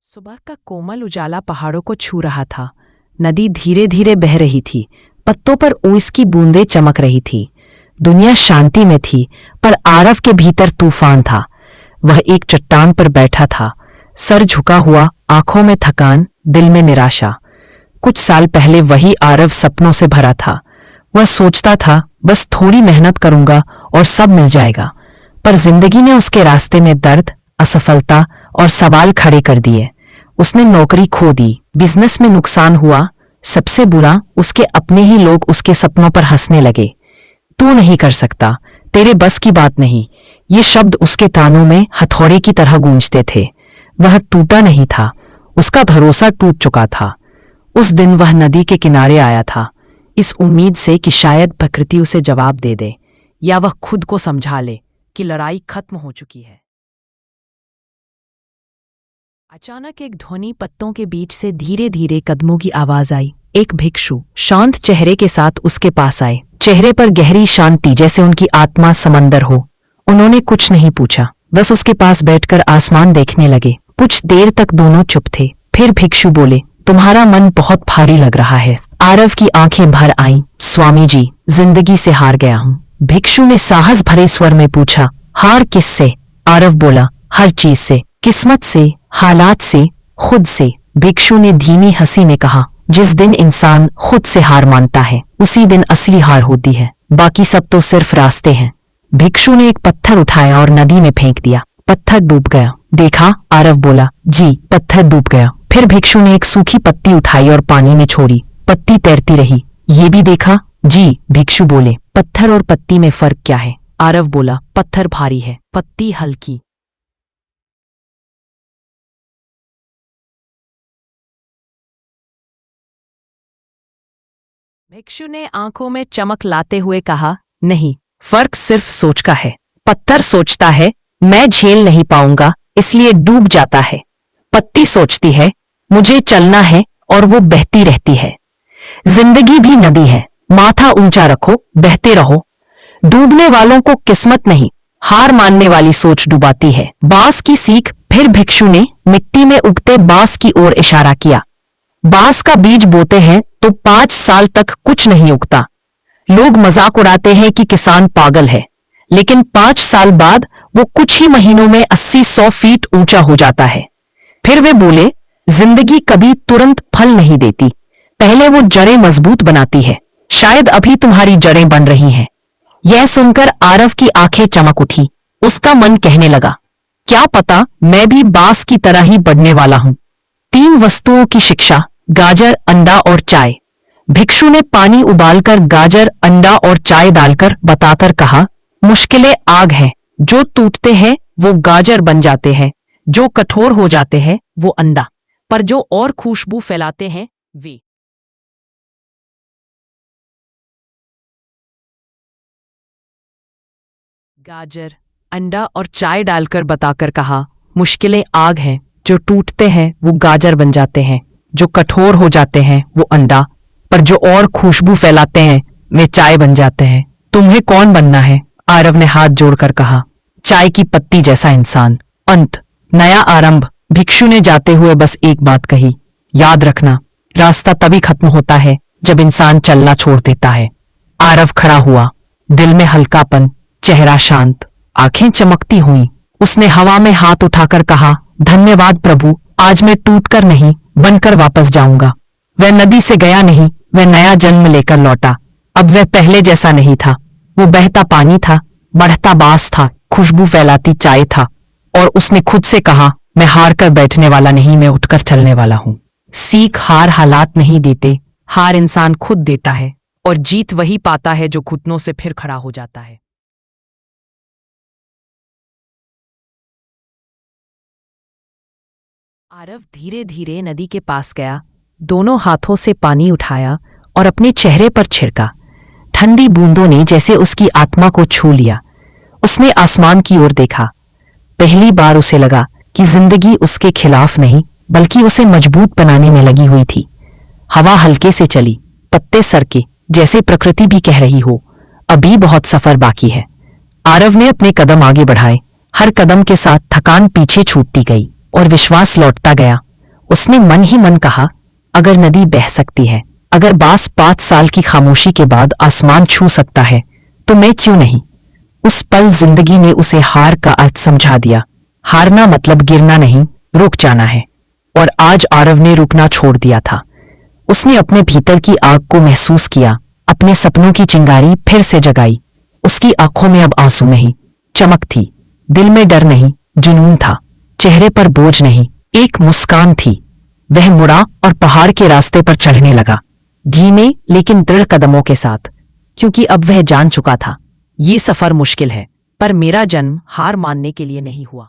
सुबह का कोमल उजाला पहाड़ों को छू रहा था। नदी धीरे धीरे बह रही थी। पत्तों पर ओस की बूंदें चमक रही थी। दुनिया शांति में थी, पर आरव के भीतर तूफान था। वह एक चट्टान पर बैठा था, सर झुका हुआ, आंखों में थकान, दिल में निराशा। कुछ साल पहले वही आरव सपनों से भरा था। वह सोचता था, बस थोड़ी मेहनत करूंगा और सब मिल जाएगा। पर जिंदगी ने उसके रास्ते में दर्द, असफलता और सवाल खड़े कर दिए। उसने नौकरी खो दी, बिजनेस में नुकसान हुआ। सबसे बुरा, उसके अपने ही लोग उसके सपनों पर हंसने लगे। तू नहीं कर सकता, तेरे बस की बात नहीं। ये शब्द उसके कानों में हथौड़े की तरह गूंजते थे। वह टूटा नहीं था, उसका भरोसा टूट चुका था। उस दिन वह नदी के किनारे आया था, इस उम्मीद से कि शायद प्रकृति उसे जवाब दे दे, या वह खुद को समझा ले कि लड़ाई खत्म हो चुकी है। अचानक एक ध्वनि पत्तों के बीच से धीरे धीरे कदमों की आवाज आई। एक भिक्षु शांत चेहरे के साथ उसके पास आए, चेहरे पर गहरी शांति, जैसे उनकी आत्मा समंदर हो। उन्होंने कुछ नहीं पूछा, बस उसके पास बैठकर आसमान देखने लगे। कुछ देर तक दोनों चुप थे। फिर भिक्षु बोले, तुम्हारा मन बहुत भारी लग रहा है। आरव की आंखें भर आईं। स्वामी जी, जिंदगी से हार गया हूँ। भिक्षु ने साहस भरे स्वर में पूछा, हार किससे? आरव बोला, हर चीज से, किस्मत से, हालात से, खुद से। भिक्षु ने धीमी हंसी में कहा, जिस दिन इंसान खुद से हार मानता है, उसी दिन असली हार होती है। बाकी सब तो सिर्फ रास्ते हैं। भिक्षु ने एक पत्थर उठाया और नदी में फेंक दिया। पत्थर डूब गया। देखा? आरव बोला, जी, पत्थर डूब गया। फिर भिक्षु ने एक सूखी पत्ती उठाई और पानी में छोड़ी। पत्ती तैरती रही। ये भी देखा? जी, भिक्षु बोले। पत्थर और पत्ती में फर्क क्या है? आरव बोला, पत्थर भारी है, पत्ती हल्की। भिक्षु ने आंखों में चमक लाते हुए कहा, नहीं, फर्क सिर्फ सोच का है। पत्थर सोचता है, मैं झेल नहीं पाऊंगा, इसलिए डूब जाता है। पत्ती सोचती है, मुझे चलना है, और वो बहती रहती है। जिंदगी भी नदी है, माथा ऊंचा रखो, बहते रहो। डूबने वालों को किस्मत नहीं, हार मानने वाली सोच डुबाती है। बांस की सीख। फिर भिक्षु ने मिट्टी में उगते बांस की ओर इशारा किया। बांस का बीज बोते हैं तो 5 साल तक कुछ नहीं उगता। लोग मजाक उड़ाते हैं कि किसान पागल है, लेकिन 5 साल बाद वो कुछ ही महीनों में 80-100 फीट ऊंचा हो जाता है। फिर वे बोले, जिंदगी कभी तुरंत फल नहीं देती, पहले वो जड़ें मजबूत बनाती है। शायद अभी तुम्हारी जड़ें बन रही हैं। यह सुनकर आरव की आंखें चमक उठी। उसका मन कहने लगा, क्या पता मैं भी बांस की तरह ही बढ़ने वाला हूं। 3 वस्तुओं की शिक्षा, गाजर, अंडा और चाय। भिक्षु ने पानी उबालकर गाजर, अंडा और चाय डालकर बताकर कहा, मुश्किलें आग हैं, जो टूटते हैं वो गाजर बन जाते हैं, जो कठोर हो जाते हैं वो अंडा, पर जो और खुशबू फैलाते हैं वे। गाजर, अंडा और चाय डालकर बताकर कहा, मुश्किलें आग हैं, जो टूटते हैं वो गाजर बन जाते हैं, जो कठोर हो जाते हैं वो अंडा, पर जो और खुशबू फैलाते हैं वे चाय बन जाते हैं। तुम्हें कौन बनना है? आरव ने हाथ जोड़कर कहा, चाय की पत्ती जैसा इंसान। अंत, नया आरंभ। भिक्षु ने जाते हुए बस एक बात कही, याद रखना, रास्ता तभी खत्म होता है जब इंसान चलना छोड़ देता है। आरव खड़ा हुआ, दिल में हल्कापन, चेहरा शांत, आंखें चमकती हुई। उसने हवा में हाथ उठाकर कहा, धन्यवाद प्रभु, आज मैं टूटकर नहीं, बनकर वापस जाऊंगा। वह नदी से गया नहीं, वह नया जन्म लेकर लौटा। अब वह पहले जैसा नहीं था। वो बहता पानी था, बढ़ता बांस था, खुशबू फैलाती चाय था। और उसने खुद से कहा, मैं हार कर बैठने वाला नहीं, मैं उठकर चलने वाला हूं। सीख हार हालात नहीं देते, हार इंसान खुद देता है, और जीत वही पाता है जो घुटनों से फिर खड़ा हो जाता है। आरव धीरे धीरे नदी के पास गया, दोनों हाथों से पानी उठाया और अपने चेहरे पर छिड़का। ठंडी बूंदों ने जैसे उसकी आत्मा को छू लिया। उसने आसमान की ओर देखा। पहली बार उसे लगा कि जिंदगी उसके खिलाफ नहीं, बल्कि उसे मजबूत बनाने में लगी हुई थी। हवा हल्के से चली, पत्ते सरके, जैसे प्रकृति भी कह रही हो, अभी बहुत सफर बाकी है। आरव ने अपने कदम आगे बढ़ाए। हर कदम के साथ थकान पीछे छूटती गई और विश्वास लौटता गया। उसने मन ही मन कहा, अगर नदी बह सकती है, अगर बास 5 साल की खामोशी के बाद आसमान छू सकता है, तो मैं क्यों नहीं। उस पल जिंदगी ने उसे हार का अर्थ समझा दिया। हारना मतलब गिरना नहीं, रुक जाना है। और आज आरव ने रुकना छोड़ दिया था। उसने अपने भीतर की आग को महसूस किया, अपने सपनों की चिंगारी फिर से जगाई। उसकी आंखों में अब आंसू नहीं, चमक थी। दिल में डर नहीं, जुनून था। चेहरे पर बोझ नहीं, एक मुस्कान थी। वह मुड़ा और पहाड़ के रास्ते पर चढ़ने लगा, धीमे लेकिन दृढ़ कदमों के साथ, क्योंकि अब वह जान चुका था, ये सफर मुश्किल है, पर मेरा जन्म हार मानने के लिए नहीं हुआ।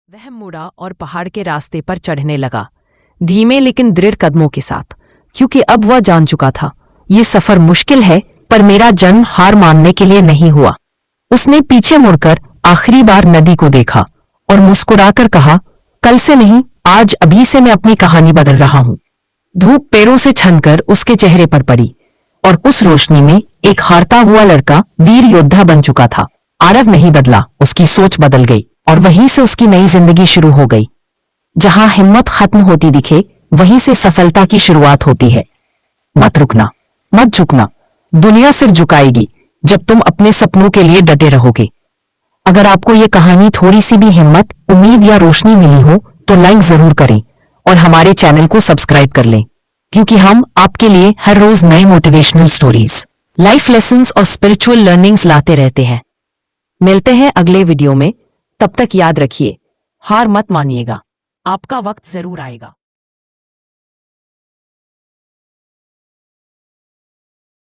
वह मुड़ा और पहाड़ के रास्ते पर चढ़ने लगा, धीमे लेकिन दृढ़ कदमों के साथ, क्योंकि अब वह जान चुका था, ये सफर मुश्किल है, पर मेरा जन्म हार मानने के लिए नहीं हुआ। उसने पीछे मुड़कर आखिरी बार नदी को देखा और मुस्कुराकर कहा, कल से नहीं, आज अभी से मैं अपनी कहानी बदल रहा हूं। धूप पैरों से छनकर उसके चेहरे पर पड़ी और उस रोशनी में एक हारता हुआ लड़का वीर योद्धा बन चुका था। आरव नहीं बदला, उसकी सोच बदल गई और वहीं से उसकी नई जिंदगी शुरू हो गई। जहां हिम्मत खत्म होती दिखे, वहीं से सफलता की शुरुआत होती है। मत रुकना, मत झुकना, दुनिया सिर झुकाएगी जब तुम अपने सपनों के लिए डटे रहोगे। अगर आपको ये कहानी थोड़ी सी भी हिम्मत, उम्मीद या रोशनी मिली हो तो लाइक जरूर करें और हमारे चैनल को सब्सक्राइब कर लें, क्योंकि हम आपके लिए हर रोज नए मोटिवेशनल स्टोरीज, लाइफ लेसन्स और स्पिरिचुअल लर्निंग्स लाते रहते हैं। मिलते हैं अगले वीडियो में, तब तक याद रखिए, हार मत मानिएगा, आपका वक्त जरूर आएगा।